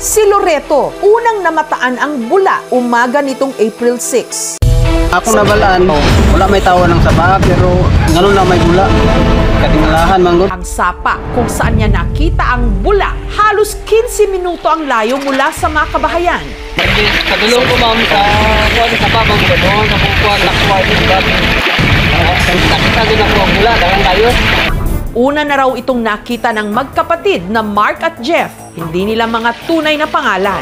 Si Loreto, unang namataan ang bula umaga nitong April 6. Ako nabalaan, wala may tawa ng sapa, pero ngayon lang may bula. Katingalahan, manggod. Ang sapa kung saan niya nakita ang bula, halos 15 minuto ang layo mula sa mga kabahayan. Kadulong ko ma'am sa babang ko doon, sa bukuan, lakway, nakita din ako ang bula, dahan tayo. Una na raw itong nakita ng magkapatid na Mark at Jeff, hindi nila mga tunay na pangalan.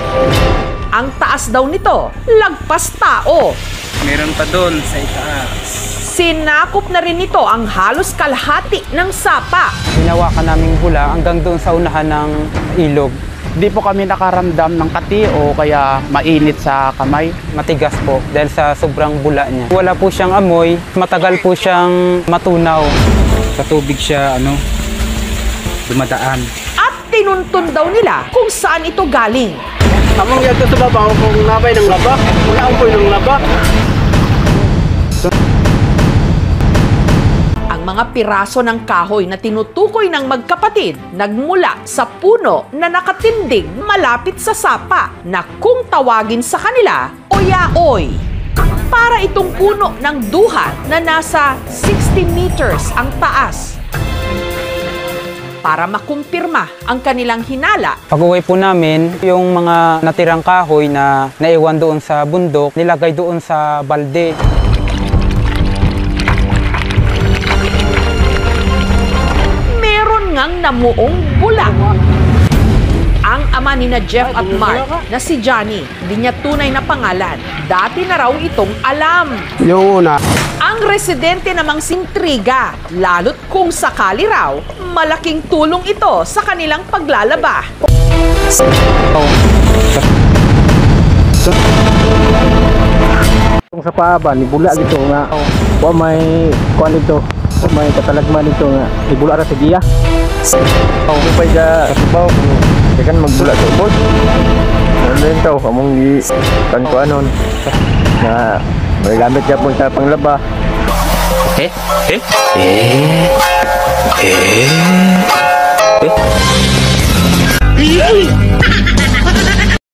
Ang taas daw nito, lagpas tao. Meron pa doon sa itaas. Sinakop na rin nito ang halos kalahati ng sapa. Hinawakan naming bula hanggang doon sa unahan ng ilog. Di po kami nakaramdam ng kati o kaya mainit sa kamay. Matigas po dahil sa sobrang bula niya. Wala po siyang amoy, matagal po siyang matunaw. Sa tubig siya, dumadaan. At tinuntun daw nila kung saan ito galing. Among yagto sa babaw kung nabay ng laba, wala ang ng laba. Ang mga piraso ng kahoy na tinutukoy ng magkapatid nagmula sa puno na nakatindig malapit sa sapa na kung tawagin sa kanila, oyaoy. Para itong puno ng duhat na nasa 60 meters ang taas. Para makumpirma ang kanilang hinala, Pag-uwi po namin, yung mga natirang kahoy na naiwan doon sa bundok, nilagay doon sa balde. meron ngang namuong bula. Ang ama ni na Jeff at Mark na si Johnny, hindi niya tunay na pangalan. Dati na raw itong alam. Yung una, Ang residente namang sintriga, lalo't kung sakali raw, malaking tulong ito sa kanilang paglalaba. Kung sa paaba, ni bula gitu nga. Wa may kuan dito. May katalagman dito nga. Ni bula ra sa giya. Kung pa ja baw, kan magbula sa ubod. Ano yun tao, kamong di kan kuanon. Na may gamit siya pun sa panglaba. Eh?